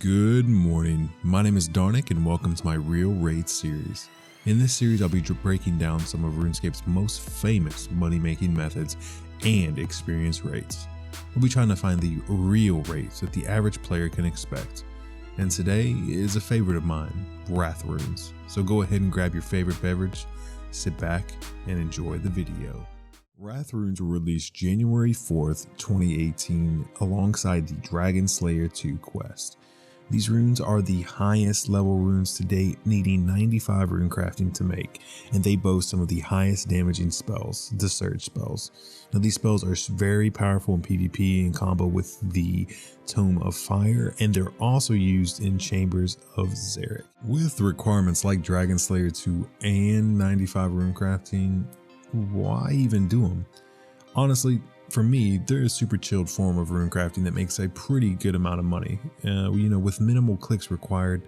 Good morning, my name is Darnik and welcome to my Real Raid series. In this series I'll be breaking down some of RuneScape's most famous money-making methods and experience rates. We'll be trying to find the real rates that the average player can expect. And today is a favorite of mine, Wrath Runes. So go ahead and grab your favorite beverage, sit back and enjoy the video. Wrath Runes were released January 4th, 2018 alongside the Dragon Slayer 2 quest. These runes are the highest level runes to date, needing 95 runecrafting to make, and they boast some of the highest damaging spells, the surge spells. Now these spells are very powerful in PvP in combo with the Tome of Fire, and they're also used in Chambers of Xeric. With requirements like Dragon Slayer 2 and 95 runecrafting, why even do them? Honestly, for me, they're a super chilled form of runecrafting that makes a pretty good amount of money. With minimal clicks required,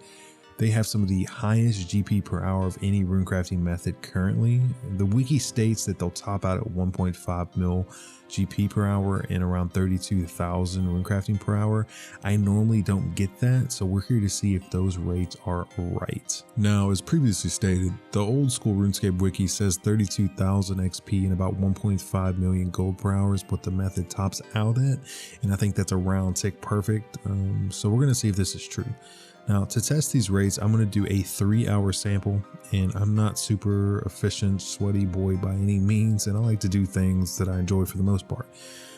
they have some of the highest GP per hour of any runecrafting method currently. The wiki states that they'll top out at 1.5 mil GP per hour and around 32,000 runecrafting per hour. I normally don't get that, so we're here to see if those rates are right. Now, as previously stated, the Oldschool Runescape wiki says 32,000 XP and about 1.5 million gold per hour is what the method tops out at, and I think that's a round tick perfect. So we're gonna see if this is true. Now, to test these rates, I'm going to do a 3-hour sample, and I'm not super efficient, sweaty boy by any means, and I like to do things that I enjoy for the most part.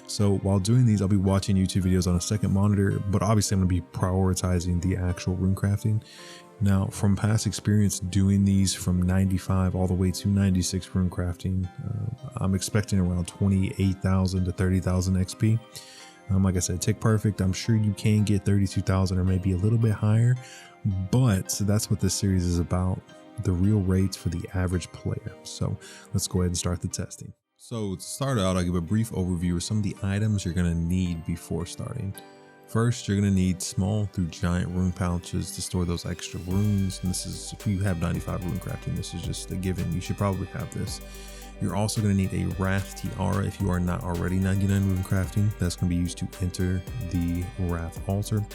So while doing these, I'll be watching YouTube videos on a second monitor, but obviously I'm going to be prioritizing the actual runecrafting. Now, from past experience doing these from 95 all the way to 96 runecrafting, I'm expecting around 28,000 to 30,000 XP. Like I said, tick perfect. I'm sure you can get 32,000 or maybe a little bit higher, but that's what this series is about, the real rates for the average player. So let's go ahead and start the testing. So to start out, I'll give a brief overview of some of the items you're going to need before starting. First, you're going to need small through giant rune pouches to store those extra runes. And this is, if you have 95 runecrafting, this is just a given. You should probably have this. You're also going to need a Wrath Tiara if you are not already 99 runecrafting. That's going to be used to enter the Wrath altar.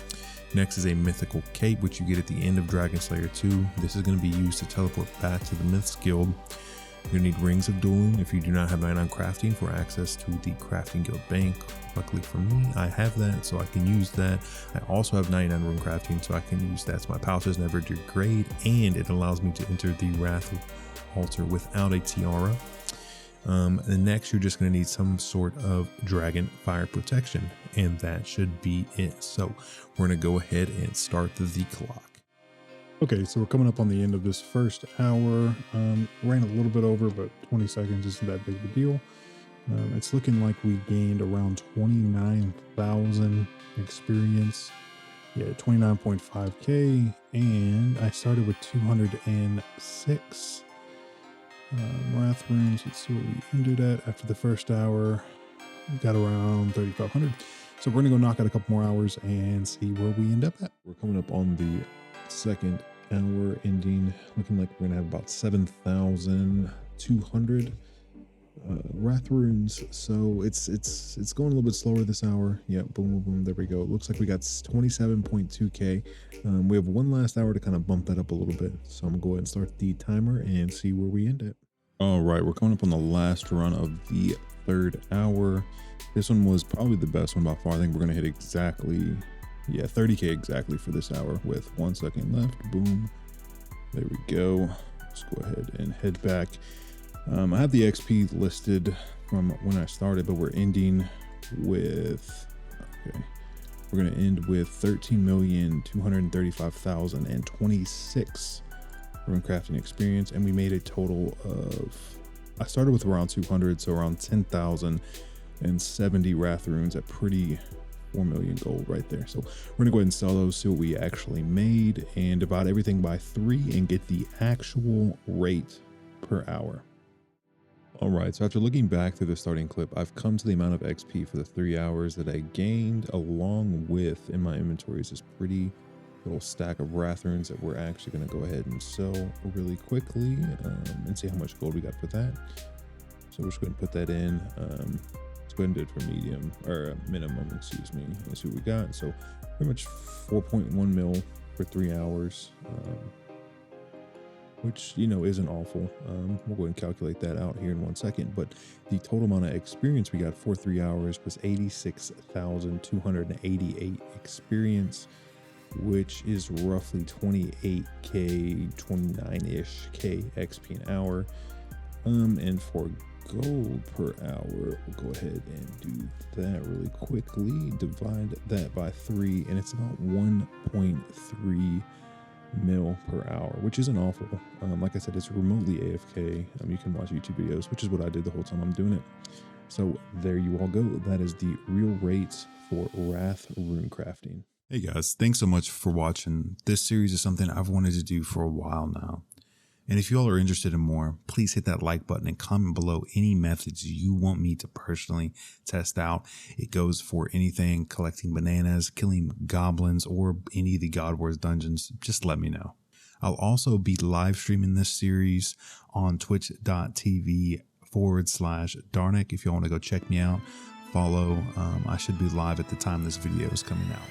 Next is a mythical cape, which you get at the end of Dragon Slayer 2. This is going to be used to teleport back to the Myths Guild. You're going to need Rings of Dueling if you do not have 99 crafting for access to the Crafting Guild Bank. Luckily for me, I have that, so I can use that. I also have 99 runecrafting, so I can use that. So my pouches never degrade, and it allows me to enter the Wrath altar without a tiara. And next, you're just going to need some sort of dragon fire protection, and that should be it. So we're going to go ahead and start the clock. Okay, so we're coming up on the end of this first hour. Ran a little bit over, but 20 seconds isn't that big of a deal. It's looking like we gained around 29,000 experience. Yeah, 29.5k, and I started with 206. Wrath runes, let's see what we ended at after the first hour. We got around 3,500. So we're gonna go knock out a couple more hours and see where we end up at. We're coming up on the second hour ending, looking like we're gonna have about 7,200 Wrath runes. So it's going a little bit slower this hour. Yeah, boom, boom, boom, there we go. It looks like we got 27.2k. We have one last hour to kind of bump that up a little bit. So I'm gonna go ahead and start the timer and see where we end at. All right, we're coming up on the last run of the third hour. This one was probably the best one by far. I think we're gonna hit exactly, 30k exactly for this hour with 1 second left. Boom, there we go. Let's go ahead and head back. I have the XP listed from when I started, but we're ending with, we're gonna end with 13,235,026 runecrafting experience, and we made a total of, I started with around 200, so around 10,070 Wrath runes at pretty 4 million gold right there. So we're gonna go ahead and sell those, see what we actually made, and divide everything by 3 and get the actual rate per hour. All right, so after looking back through the starting clip, I've come to the amount of XP for the 3 hours that I gained, along with in my inventory is this pretty little stack of Wrath runes that we're actually going to go ahead and sell really quickly and see how much gold we got for that. So we're just going to put that in. go ahead and do it for medium, or minimum, excuse me. Let's see what we got. So pretty much 4.1 mil for 3 hours, which, you know, isn't awful. We'll go ahead and calculate that out here in 1 second. But the total amount of experience we got for 3 hours was 86,288 experience, which is roughly 28k, 29-ish k XP an hour. And for gold per hour, we'll go ahead and do that really quickly. Divide that by 3, and it's about 1.3 mil per hour, which isn't awful. Like I said, it's remotely AFK. You can watch YouTube videos, which is what I did the whole time I'm doing it. So there you all go. That is the real rates for Wrath Runecrafting. Hey guys, thanks so much for watching. This series is something I've wanted to do for a while now. And if you all are interested in more, please hit that like button and comment below any methods you want me to personally test out. It goes for anything collecting bananas, killing goblins, or any of the God Wars dungeons. Just let me know. I'll also be live streaming this series on twitch.tv/Darnick. If you want to go check me out, follow. I should be live at the time this video is coming out.